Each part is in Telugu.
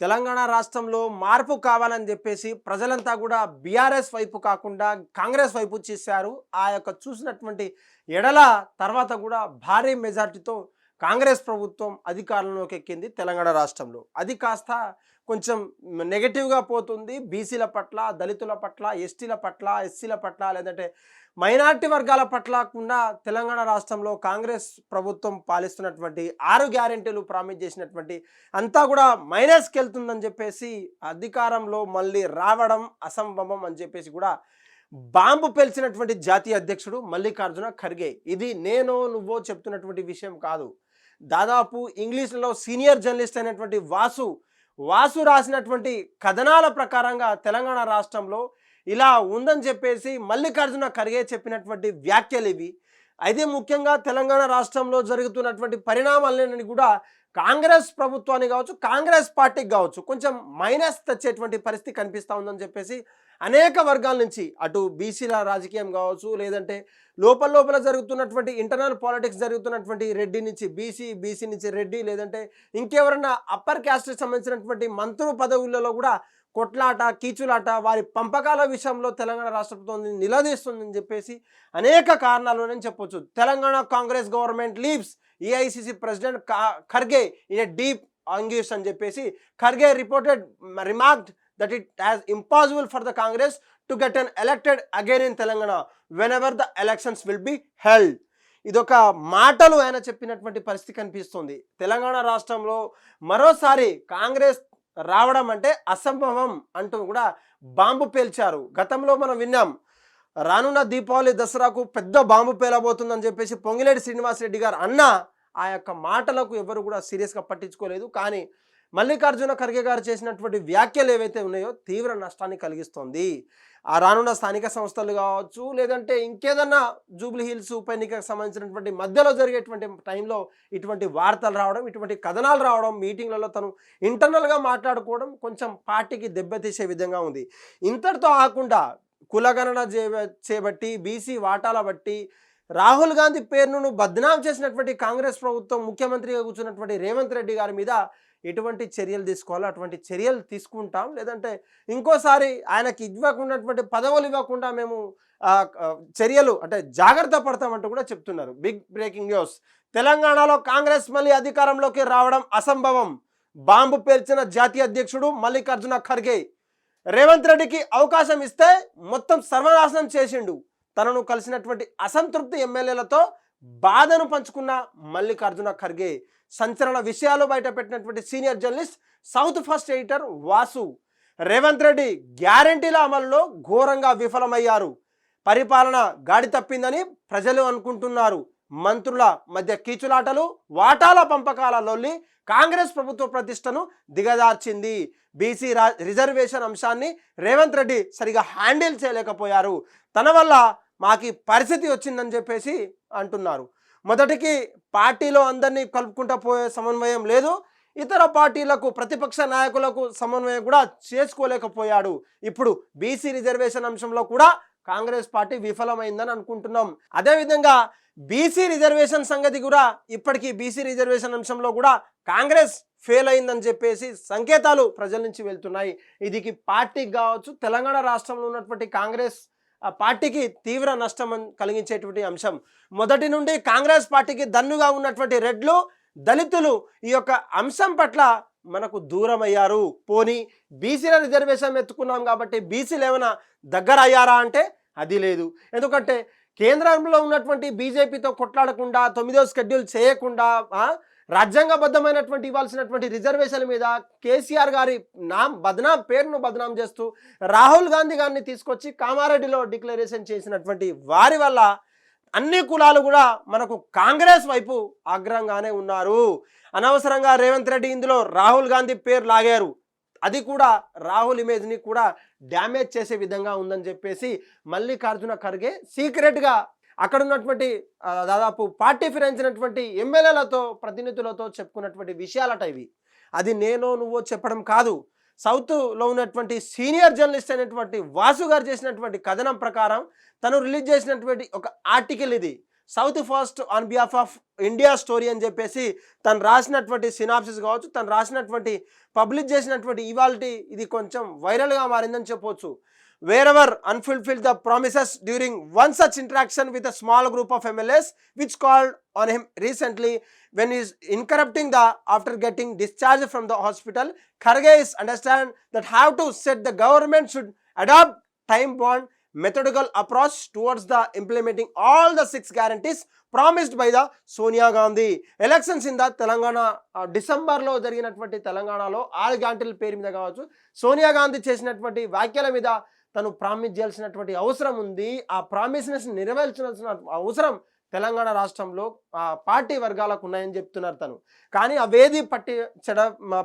తెలంగాణ రాష్ట్రంలో మార్పు కావాలని చెప్పేసి ప్రజలంతా కూడా బీఆర్ఎస్ వైపు కాకుండా కాంగ్రెస్ వైపు చేశారు. ఆ యొక్క చూసినటువంటి ఎడల తర్వాత కూడా భారీ మెజార్టీతో కాంగ్రెస్ ప్రభుత్వం అధికారంలోకి ఎక్కింది తెలంగాణ రాష్ట్రంలో. అది కాస్త కొంచెం నెగటివ్గా పోతుంది. బీసీల పట్ల, దళితుల పట్ల, ఎస్టీల పట్ల, ఎస్సీల పట్ల, లేదంటే మైనార్టీ వర్గాల పట్ల కూడా తెలంగాణ రాష్ట్రంలో కాంగ్రెస్ ప్రభుత్వం పాలిస్తున్నటువంటి 6 గ్యారెంటీలు ప్రామిస్ చేసినటువంటి అంతా కూడా మైనస్కి వెళ్తుందని చెప్పేసి అధికారంలో మళ్ళీ రావడం అసంభవం అని చెప్పేసి కూడా బాంబు పేల్చినటువంటి జాతీయ అధ్యక్షుడు మల్లికార్జున ఖర్గే. ఇది నేను నువ్వో చెప్తున్నటువంటి విషయం కాదు. దాదాపు ఇంగ్లీష్లో సీనియర్ జర్నలిస్ట్ అయినటువంటి వాసు రాసినటువంటి కథనాల ప్రకారంగా తెలంగాణ రాష్ట్రంలో ఇలా ఉందని చెప్పేసి మల్లికార్జున ఖర్గే చెప్పినటువంటి వ్యాఖ్యలు ఇవి. అయితే ముఖ్యంగా తెలంగాణ రాష్ట్రంలో జరుగుతున్నటువంటి పరిణామాలని కూడా కాంగ్రెస్ ప్రభుత్వాన్ని కావచ్చు, కాంగ్రెస్ పార్టీకి కావచ్చు కొంచెం మైనస్ తెచ్చేటువంటి పరిస్థితి కనిపిస్తూ ఉందని చెప్పేసి అనేక వర్గాల నుంచి, అటు బీసీల రాజకీయం కావచ్చు, లేదంటే లోపల జరుగుతున్నటువంటి ఇంటర్నల్ పాలిటిక్స్ జరుగుతున్నటువంటి రెడ్డి నుంచి బీసీ నుంచి రెడ్డి, లేదంటే ఇంకెవరన్నా అప్పర్ క్యాస్ట్కి సంబంధించినటువంటి మంత్రుల పదవులలో కూడా కొట్లాట, కీచులాట, వారి పంపకాల విషయంలో తెలంగాణ రాష్ట్ర ప్రభుత్వం నిలదీస్తుందని చెప్పేసి అనేక కారణాలు చెప్పొచ్చు. Telangana Congress government leaves AICC president Kharge in a deep anguish అని చెప్పేసి Kharge remarked that it has impossible for the Congress to get an elected again in Telangana whenever the elections will be held. ఇదొక మాటలు ఆయన చెప్పినటువంటి పరిస్థితి కనిపిస్తుంది. తెలంగాణ రాష్ట్రంలో మరోసారి కాంగ్రెస్ రావడం అంటే అసంభవం అంటూ కూడా బాంబు పేల్చారు. గతంలో మనం విన్నాం, రానున్న దీపావళి దసరాకు పెద్ద బాంబు పేలబోతుందని చెప్పేసి పొంగిలేటి శ్రీనివాసరెడ్డి గారు అన్న ఆ యొక్క మాటలకు ఎవరు కూడా సీరియస్గా పట్టించుకోలేదు. కానీ మల్లికార్జున ఖర్గే గారు చేసినటువంటి వ్యాఖ్యలు ఏవైతే ఉన్నాయో తీవ్ర నష్టాన్ని కలిగిస్తోంది. ఆ రానున్న స్థానిక సంస్థలు కావచ్చు, లేదంటే ఇంకేదన్నా జూబ్లీ హిల్స్ ఉప ఎన్నికకు సంబంధించినటువంటి మధ్యలో జరిగేటువంటి టైంలో ఇటువంటి వార్తలు రావడం, ఇటువంటి కథనాలు రావడం, మీటింగ్లలో తను ఇంటర్నల్గా మాట్లాడుకోవడం కొంచెం పార్టీకి దెబ్బతీసే విధంగా ఉంది. ఇంతటితో ఆకుండా కులగణన చేపట్టి బీసీ వాటాల బట్టి రాహుల్ గాంధీ పేరును బద్నాం చేసినటువంటి కాంగ్రెస్ ప్రభుత్వం ముఖ్యమంత్రిగా కూర్చున్నటువంటి రేవంత్ రెడ్డి గారి మీద ఎటువంటి చర్యలు తీసుకోవాలో అటువంటి చర్యలు తీసుకుంటాం, లేదంటే ఇంకోసారి ఆయనకి ఇవ్వకున్నటువంటి పదవులు ఇవ్వకుండా మేము చర్యలు అంటే జాగ్రత్త పడతామంటూ కూడా చెప్తున్నారు. బిగ్ బ్రేకింగ్ న్యూస్, తెలంగాణలో కాంగ్రెస్ మళ్ళీ అధికారంలోకి రావడం అసంభవం. బాంబు పేల్చిన జాతీయ అధ్యక్షుడు మల్లికార్జున ఖర్గే. రేవంత్ రెడ్డికి అవకాశం ఇస్తే మొత్తం సర్వనాశనం చేసిండు. తనను కలిసినటువంటి అసంతృప్తి ఎమ్మెల్యేలతో బాధను పంచుకున్న మల్లికార్జున ఖర్గే. సంచలన విషయాలు బయటపెట్టినటువంటి senior journalist south first editor Vasu. Revanth Reddy గ్యారెంటీల అమలులో ఘోరంగా విఫలమయ్యారు. పరిపాలన గాడి తప్పిందని ప్రజలు అనుకుంటున్నారు. మంత్రుల మధ్య కీచులాటలు, వాటాల పంపకాల లొల్లి కాంగ్రెస్ ప్రభుత్వ ప్రతిష్టను దిగజార్చింది. బీసీ రిజర్వేషన్ అంశాన్ని రేవంత్ రెడ్డి సరిగా హ్యాండిల్ చేయలేకపోయారు. తన వల్ల మాకు పరిస్థితి వచ్చిందని చెప్పేసి అంటున్నారు. మొదటికి పార్టీలో అందరినీ కలుపుకుంటూ పోయే సమన్వయం లేదు, ఇతర పార్టీలకు ప్రతిపక్ష నాయకులకు సమన్వయం కూడా చేసుకోలేకపోయాడు. ఇప్పుడు బీసీ రిజర్వేషన్ అంశంలో కూడా కాంగ్రెస్ పార్టీ విఫలమైందని అనుకుంటున్నాం. అదేవిధంగా బీసీ రిజర్వేషన్ సంగతి కూడా ఇప్పటికీ బీసీ రిజర్వేషన్ అంశంలో కూడా కాంగ్రెస్ ఫెయిల్ అయిందని చెప్పేసి సంకేతాలు ప్రజల నుంచి వెళ్తున్నాయి. ఇది పార్టీకి కావచ్చు, తెలంగాణ రాష్ట్రంలో ఉన్నటువంటి కాంగ్రెస్ పార్టీకి తీవ్ర నష్టం కలిగించేటువంటి అంశం. మొదటి నుండి కాంగ్రెస్ పార్టీకి దన్నుగా ఉన్నటువంటి రెడ్లు, దళితులు ఈ యొక్క అంశం పట్ల మనకు దూరం అయ్యారు. పోనీ బీసీల రిజర్వేషన్ ఎత్తుకున్నాం కాబట్టి బీసీలు ఏమైనా దగ్గర అయ్యారా అంటే అది లేదు. ఎందుకంటే కేంద్రంలో ఉన్నటువంటి బీజేపీతో కొట్లాడకుండా, 9వ షెడ్యూల్ చేయకుండా, రాజ్యాంగబద్ధమైనటువంటి ఇవ్వాల్సినటువంటి రిజర్వేషన్ల మీద కేసీఆర్ గారి పేరును బదనాం చేస్తూ రాహుల్ గాంధీ గారిని తీసుకొచ్చి కామారెడ్డిలో డిక్లరేషన్ చేసినటువంటి వారి వల్ల అన్ని కులాలు కూడా మనకు కాంగ్రెస్ వైపు అగ్రంగానే ఉన్నారు. అనవసరంగా రేవంత్ రెడ్డి ఇందులో రాహుల్ గాంధీ పేరు లాగారు. అది కూడా రాహుల్ ఇమేజ్ని కూడా డ్యామేజ్ చేసే విధంగా ఉందని చెప్పేసి మల్లికార్జున ఖర్గే సీక్రెట్గా అక్కడ ఉన్నటువంటి దాదాపు పార్టీ ఫిరాయించినటువంటి ఎమ్మెల్యేలతో, ప్రతినిధులతో చెప్పుకున్నటువంటి విషయాలట ఇవి. అది నేను నువ్వో చెప్పడం కాదు. సౌత్లో ఉన్నటువంటి సీనియర్ జర్నలిస్ట్ అయినటువంటి వాసు గారు చేసినటువంటి కథనం ప్రకారం తను రిలీజ్ చేసినటువంటి ఒక ఆర్టికల్ ఇది. South first on behalf of India story అని చెప్పేసి తను రాసినటువంటి సినాప్సిస్ కావచ్చు, తను రాసినటువంటి పబ్లిష్ చేసినటువంటి ఇవాల్టి ఇది కొంచెం వైరల్గా మారిందని చెప్పొచ్చు. Wherever unfulfilled the promises during one such interaction with a small group of MLAs which called on him recently when he is incorrupting the after getting discharged from the hospital. Kharge is understand that have to set the government should adopt time bound methodical approach towards the implementing all the 6 guarantees promised by the Sonia Gandhi. Elections in the Telangana డిసెంబర్లో జరిగినటువంటి తెలంగాణలో 6 గ్యారంటీల పేరు మీద కావచ్చు, సోనియా గాంధీ చేసినటువంటి వ్యాఖ్యల మీద తను ప్రామిస్ చేయాల్సినటువంటి అవసరం ఉంది. ఆ ప్రామిస్నెస్ నెరవేర్చాల్సిన అవసరం తెలంగాణ రాష్ట్రంలో పార్టీ వర్గాలకు ఉన్నాయని చెప్తున్నారు తను. కానీ అవేది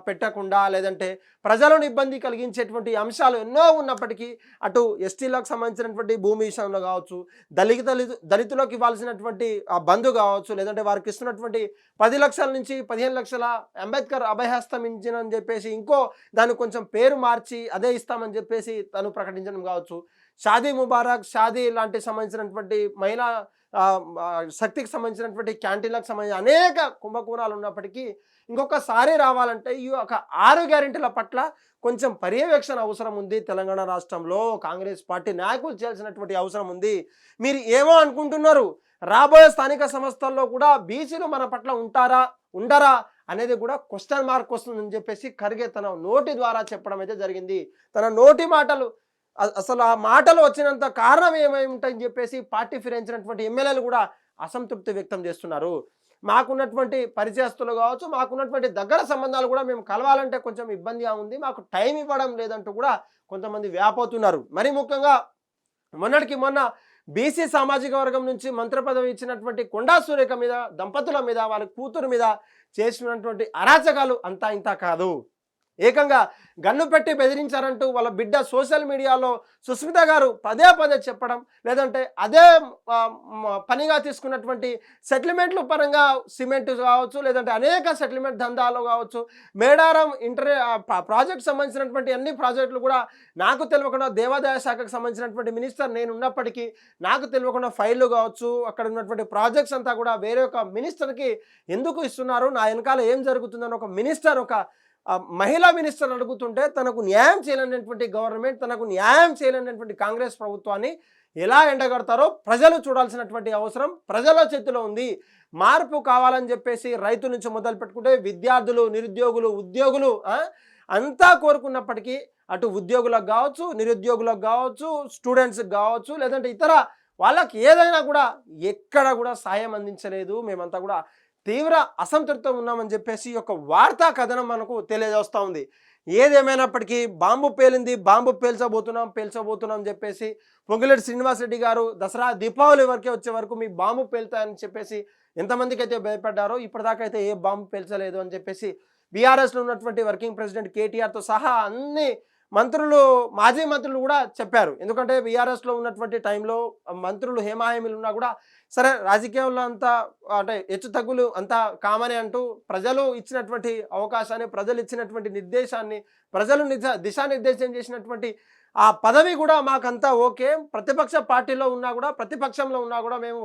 పెట్టకుండా లేదంటే ప్రజలను ఇబ్బంది కలిగించేటువంటి అంశాలు ఎన్నో ఉన్నప్పటికీ అటు ఎస్టీలకు సంబంధించినటువంటి భూమి విషయంలో కావచ్చు, దళితులకు ఇవ్వాల్సినటువంటి బంధు కావచ్చు, లేదంటే వారికి ఇస్తున్నటువంటి 10 లక్షల నుంచి 15 లక్షల అంబేద్కర్ అభయహస్తం ఇచ్చిందని చెప్పేసి ఇంకో దాన్ని కొంచెం పేరు మార్చి అదే ఇస్తామని చెప్పేసి తను ప్రకటించడం కావచ్చు, షాదీ ముబారక్, షాదీ లాంటి సంబంధించినటువంటి మహిళా శక్తికి సంబంధించినటువంటి క్యాంటీన్లకు సంబంధించిన అనేక కుంభకోణాలు ఉన్నప్పటికీ ఇంకొకసారి రావాలంటే ఈ ఒక 6 గ్యారెంటీల పట్ల కొంచెం పర్యవేక్షణ అవసరం ఉంది. తెలంగాణ రాష్ట్రంలో కాంగ్రెస్ పార్టీ నాయకులు చేయాల్సినటువంటి అవసరం ఉంది. మీరు ఏమో అనుకుంటున్నారు, రాబోయే స్థానిక సంస్థల్లో కూడా బీసీలు మన పట్ల ఉండరా అనేది కూడా క్వశ్చన్ మార్క్ వస్తుందని చెప్పేసి ఖర్గే తన నోటి ద్వారా చెప్పడం అయితే జరిగింది. తన నోటి మాటలు అసలు ఆ మాటలు వచ్చినంత కారణం ఏమై ఉంటాయని చెప్పేసి పార్టీ ఫిరాయించినటువంటి ఎమ్మెల్యేలు కూడా అసంతృప్తి వ్యక్తం చేస్తున్నారు. మాకున్నటువంటి పరిచయస్తులు కావచ్చు, మాకున్నటువంటి దగ్గర సంబంధాలు కూడా మేము కలవాలంటే కొంచెం ఇబ్బందిగా ఉంది, మాకు టైం ఇవ్వడం లేదంటూ కూడా కొంతమంది వ్యాపోతున్నారు. మరి ముఖ్యంగా మొన్నటికి మొన్న బీసీ సామాజిక వర్గం నుంచి మంత్రి పదవి ఇచ్చినటువంటి కొండా సురేఖ మీద దంపతుల మీద వాళ్ళ కూతురు మీద చేసినటువంటి అరాచకాలు అంతా ఇంత కాదు. ఏకంగా గన్ను పెట్టి బెదిరించారంటూ వాళ్ళ బిడ్డ సోషల్ మీడియాలో సుస్మిత గారు పదే చెప్పడం, లేదంటే అదే పనిగా తీసుకున్నటువంటి సెటిల్మెంట్ల పరంగా సిమెంట్ కావచ్చు, లేదంటే అనేక సెటిల్మెంట్ దందాలు కావచ్చు, మేడారం ప్రాజెక్ట్ సంబంధించినటువంటి అన్ని ప్రాజెక్టులు కూడా నాకు తెలియకుండా దేవాదాయ శాఖకు సంబంధించినటువంటి మినిస్టర్ నేను ఉన్నప్పటికీ నాకు తెలియకుండా ఫైళ్ళు కావచ్చు, అక్కడ ఉన్నటువంటి ప్రాజెక్ట్స్ అంతా కూడా వేరే ఒక మినిస్టర్కి ఎందుకు ఇస్తున్నారు, నా వెనకాల ఏం జరుగుతుందని ఒక మినిస్టర్, ఒక మహిళా మినిస్టర్ అడుగుతుంటే తనకు న్యాయం చేయలేనటువంటి గవర్నమెంట్, తనకు న్యాయం చేయలేనటువంటి కాంగ్రెస్ ప్రభుత్వాన్ని ఎలా ఎండగడతారో ప్రజలు చూడాల్సినటువంటి అవసరం ప్రజల చేతిలో ఉంది. మార్పు కావాలని చెప్పేసి రైతు నుంచి మొదలు పెట్టుకుంటే విద్యార్థులు, నిరుద్యోగులు, ఉద్యోగులు అంతా కోరుకున్నప్పటికీ అటు ఉద్యోగులకు కావచ్చు, నిరుద్యోగులకు కావచ్చు, స్టూడెంట్స్కి కావచ్చు, లేదంటే ఇతర వాళ్ళకి ఏదైనా కూడా ఎక్కడ కూడా సాయం అందించలేదు. మేమంతా కూడా తీవ్ర అసంతృప్తితో ఉన్నామని చెప్పేసి ఒక వార్తా కథనం మనకు తెలియజేస్తూ ఉంది. ఏదేమైనప్పటికీ బాంబు పేలింది, బాంబు పేల్చబోతున్నాం అని చెప్పేసి పొంగులేటి శ్రీనివాసరెడ్డి గారు దసరా దీపావళి వరకే వచ్చే వరకు మీ బాంబు పేలుతాయని చెప్పేసి ఎంతమందికి అయితే భయపడ్డారో ఇప్పటిదాకా అయితే ఏ బాంబు పేల్చలేదు అని చెప్పేసి బీఆర్ఎస్లో ఉన్నటువంటి వర్కింగ్ ప్రెసిడెంట్ కేటీఆర్తో సహా అన్ని మాజీ మంత్రులు కూడా చెప్పారు. ఎందుకంటే బీఆర్ఎస్లో ఉన్నటువంటి టైంలో మంత్రులు హేమాహేమీలు ఉన్నా కూడా సరే రాజకీయంలో అంతా అంటే హెచ్చు తగ్గులు అంతా కామనే అంటూ ప్రజలు ఇచ్చినటువంటి అవకాశాన్ని, ప్రజలు ఇచ్చినటువంటి నిర్దేశాన్ని, ప్రజలు దిశానిర్దేశం చేసినటువంటి ఆ పదవి కూడా మాకంతా ఓకే. ప్రతిపక్ష పార్టీలో ఉన్నా కూడా, ప్రతిపక్షంలో ఉన్నా కూడా మేము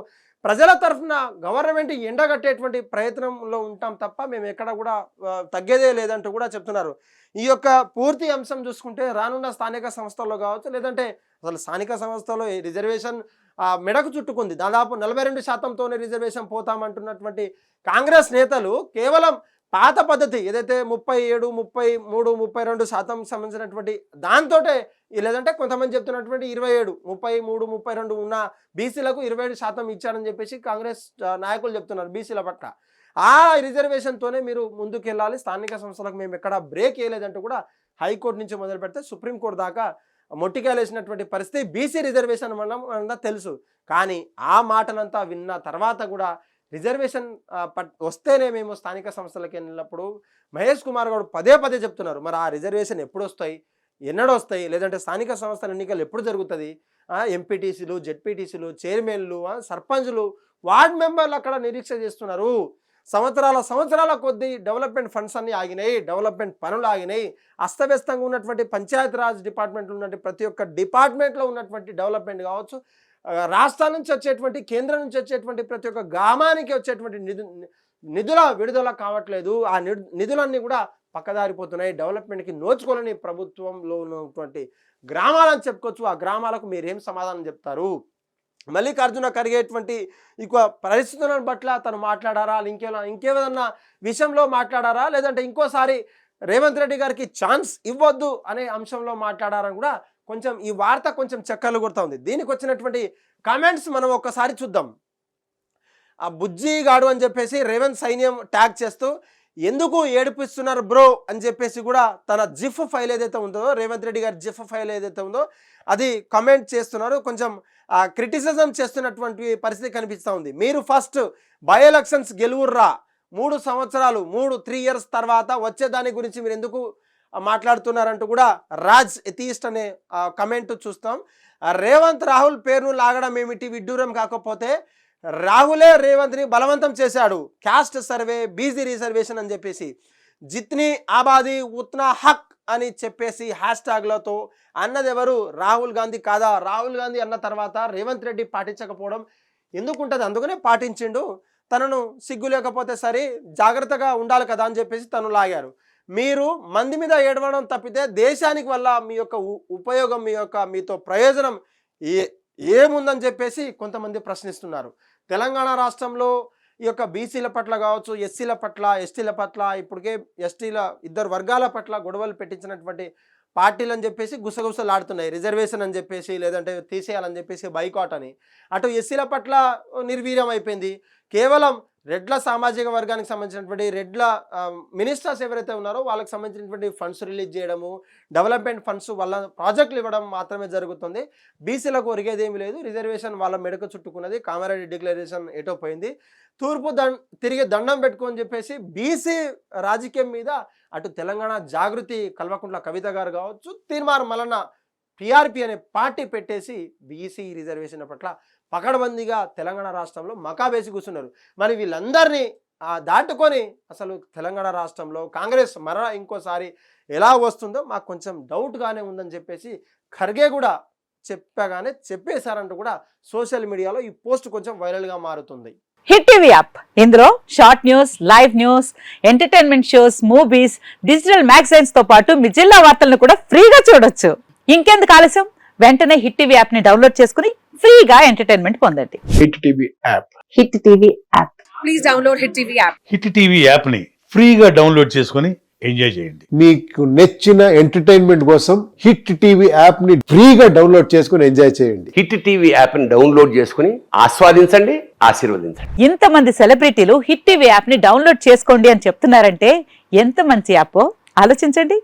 ప్రజల తరఫున గవర్నమెంట్ ఎండగట్టేటువంటి ప్రయత్నంలో ఉంటాం తప్ప మేము ఎక్కడ కూడా తగ్గేదే లేదంటూ కూడా చెప్తున్నారు. ఈ యొక్క పూర్తి అంశం చూసుకుంటే రానున్న స్థానిక సంస్థల్లో కావచ్చు, లేదంటే అసలు స్థానిక సంస్థలో రిజర్వేషన్ మెడకు చుట్టుకుంది. దాదాపు 42%తోనే రిజర్వేషన్ పోతామంటున్నటువంటి కాంగ్రెస్ నేతలు కేవలం పాత పద్ధతి ఏదైతే 37, 33, 32% సంబంధించినటువంటి దాంతోటే, లేదంటే కొంతమంది చెప్తున్నటువంటి 27, 33, 32 ఉన్న బీసీలకు 27% ఇచ్చారని చెప్పేసి కాంగ్రెస్ నాయకులు చెప్తున్నారు బీసీల పట్ల. ఆ రిజర్వేషన్తోనే మీరు ముందుకెళ్ళాలి, స్థానిక సంస్థలకు మేము ఎక్కడ బ్రేక్ వేయలేదంటూ కూడా హైకోర్టు నుంచి మొదలు పెడితే సుప్రీంకోర్టు దాకా మొట్టికాయలేసినటువంటి పరిస్థితి బీసీ రిజర్వేషన్ వల్ల తెలుసు. కానీ ఆ మాటలంతా విన్న తర్వాత కూడా రిజర్వేషన్ వస్తేనే మేము స్థానిక సంస్థలకి వెళ్ళినప్పుడు మహేష్ కుమార్ గౌడ్ పదే చెప్తున్నారు. మరి ఆ రిజర్వేషన్ ఎప్పుడు వస్తాయి, ఎన్నడూ వస్తాయి, లేదంటే స్థానిక సంస్థల ఎన్నికలు ఎప్పుడు జరుగుతుంది, ఎంపీటీసీలు, జెడ్పీటీసీలు, చైర్మన్లు, సర్పంచులు, వార్డ్ మెంబర్లు అక్కడ నిరీక్ష చేస్తున్నారు. సంవత్సరాల కొద్దీ డెవలప్మెంట్ ఫండ్స్ అన్నీ ఆగినాయి, డెవలప్మెంట్ పనులు ఆగినాయి. అస్తవ్యస్తంగా ఉన్నటువంటి పంచాయతీరాజ్ డిపార్ట్మెంట్లో ఉన్నటువంటి ప్రతి ఒక్క డిపార్ట్మెంట్లో ఉన్నటువంటి డెవలప్మెంట్ కావచ్చు, రాష్ట్రాల నుంచి వచ్చేటువంటి కేంద్రం నుంచి వచ్చేటువంటి ప్రతి ఒక్క గ్రామానికి వచ్చేటువంటి నిధుల విడుదల కావట్లేదు. ఆ నిధులన్నీ కూడా పక్కదారిపోతున్నాయి, డెవలప్మెంట్కి నోచుకోలేని ప్రభుత్వంలో ఉన్నటువంటి గ్రామాలని చెప్పుకోవచ్చు. ఆ గ్రామాలకు మీరేం సమాధానం చెప్తారు? మల్లికార్జున ఖర్గేటువంటి ఇంకో పరిస్థితులను బట్ల తను మాట్లాడారా, ఇంకేదన్నా విషయంలో మాట్లాడారా, లేదంటే ఇంకోసారి రేవంత్ రెడ్డి గారికి ఛాన్స్ ఇవ్వద్దు అనే అంశంలో మాట్లాడారని కూడా కొంచెం ఈ వార్త కొంచెం చక్కర్లు కొడుతూ ఉంది. దీనికి వచ్చినటువంటి కామెంట్స్ మనం ఒక్కసారి చూద్దాం. ఆ బుజ్జి గాడు అని చెప్పేసి రేవంత్ సైన్యం ట్యాగ్ చేస్తూ ఎందుకు ఏడిపిస్తున్నారు బ్రో అని చెప్పేసి కూడా తన జిఫ్ ఫైల్ ఏదైతే ఉందో, రేవంత్ రెడ్డి గారి జిఫ్ ఫైల్ ఏదైతే ఉందో అది కమెంట్ చేస్తున్నారు. కొంచెం క్రిటిసిజం చేస్తున్నటువంటి పరిస్థితి కనిపిస్తూ ఉంది. మీరు ఫస్ట్ బై ఎలక్షన్స్ గెలువుర్రా, 3 సంవత్సరాలు 3 years తర్వాత వచ్చే దాని గురించి మీరు ఎందుకు మాట్లాడుతున్నారంటూ కూడా రాజ్ ఎథీస్ట్ అనే కమెంట్ చూస్తాం. రేవంత్ రాహుల్ పేరును లాగడం ఏమిటి విడ్డూరం కాకపోతే రాహులే రేవంత్ని బలవంతం చేశాడు. క్యాస్ట్ సర్వే, బీసీ రిజర్వేషన్ అని చెప్పేసి జిత్ని ఆబాదీ ఉత్నా హక్ అని చెప్పేసి హ్యాష్ట్యాగ్లతో అన్నది ఎవరు? రాహుల్ గాంధీ కాదా? రాహుల్ గాంధీ అన్న తర్వాత రేవంత్ రెడ్డి పాటించకపోవడం ఎందుకుంటుంది? అందుకనే పాటించిండు. తనను సిగ్గు లేకపోతే సరే జాగ్రత్తగా ఉండాలి కదా అని చెప్పేసి తను లాగారు. మీరు మంది మీద ఏడవడం తప్పితే దేశానికి వల్ల మీ యొక్క ఉపయోగం, మీతో ప్రయోజనం ఏముందని చెప్పేసి కొంతమంది ప్రశ్నిస్తున్నారు. తెలంగాణ రాష్ట్రంలో ఈ యొక్క బీసీల పట్ల కావచ్చు, ఎస్సీల పట్ల, ఎస్టీల పట్ల, ఇప్పటికే ఎస్టీల 2 వర్గాల పట్ల గొడవలు పెట్టించినటువంటి పార్టీలు అని చెప్పేసి గుసగుసలాడుతున్నాయి. రిజర్వేషన్ అని చెప్పేసి, లేదంటే తీసేయాలని చెప్పేసి బైకాట్ అని. అటు ఎస్సీల పట్ల నిర్వీర్యం అయిపోయింది. కేవలం రెడ్ల సామాజిక వర్గానికి సంబంధించినటువంటి రెడ్ల మినిస్టర్స్ ఎవరైతే ఉన్నారో వాళ్ళకి సంబంధించినటువంటి ఫండ్స్ రిలీజ్ చేయడము, డెవలప్మెంట్ ఫండ్స్ వాళ్ళ ప్రాజెక్టులు ఇవ్వడం మాత్రమే జరుగుతుంది. బీసీలకు ఒరిగేదేమీ లేదు. రిజర్వేషన్ వాళ్ళ మెడకు చుట్టుకున్నది. కామారెడ్డి డిక్లరేషన్ ఎటో పోయింది. తూర్పు తిరిగి దండం పెట్టుకోని చెప్పేసి బీసీ రాజకీయం మీద అటు తెలంగాణ జాగృతి కల్వకుంట్ల కవిత గారు కావచ్చు, తీర్మానం మల్లన్న టీఆర్పీ అనే పార్టీ పెట్టేసి బీసీ రిజర్వేషన్ పట్ల పకడ్బందీగా తెలంగాణ రాష్ట్రంలో మకాబేసి కూర్చున్నారు. మరి వీళ్ళందరినీ దాటుకొని అసలు తెలంగాణ రాష్ట్రంలో కాంగ్రెస్ ఇంకోసారి ఎలా వస్తుందో మాకు కొంచెం డౌట్గానే ఉందని చెప్పేసి ఖర్గే కూడా చెప్పేశారంటూ కూడా సోషల్ మీడియాలో ఈ పోస్ట్ కొంచెం వైరల్గా మారుతుంది. హిట్ టీవీ యాప్, ఇందులో short news, live news, entertainment shows, movies, digital magazines తో పాటు మీ జిల్లా వార్తలను కూడా ఫ్రీగా చూడొచ్చు. ఇంకెందుకు ఆలస్యం, వెంటనే హిట్ టీవీ యాప్ ని డౌన్లోడ్ చేసుకుని ఫ్రీగా ఎంటర్టైన్మెంట్ పొందండి. Hit TV app, hit TV app, please download hit TV app. Hit TV app ని ఫ్రీగా డౌన్లోడ్ చేసుకుని ఎంజాయ్ చేయండి. మీకు నచ్చిన ఎంటర్టైన్మెంట్ కోసం హిట్ టీవీ యాప్ ని ఫ్రీగా డౌన్లోడ్ చేసుకుని ఎంజాయ్ చేయండి. హిట్ టీవీ యాప్ ని డౌన్లోడ్ చేసుకుని ఆస్వాదించండి, ఆశీర్వదించండి. ఇంతమంది సెలబ్రిటీలు హిట్ టీవీ యాప్ ని డౌన్లోడ్ చేసుకోండి అని చెప్తున్నారంటే ఎంత మంచి యాప్ ఆలోచించండి.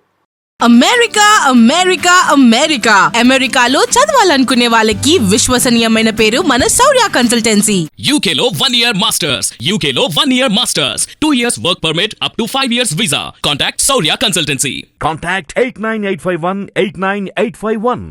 అమెరికా అమెరికా అమెరికా అమెరికాలో చదవాలనుకునే వాళ్ళకి విశ్వసనీయమైన పేరు మన శౌర్య కన్సల్టెన్సీ. UK లో 1 year masters, UK లో 1 year masters, 2 years work permit up to 5 years visa. Contact Saurya Consultancy. Contact 89851 89851.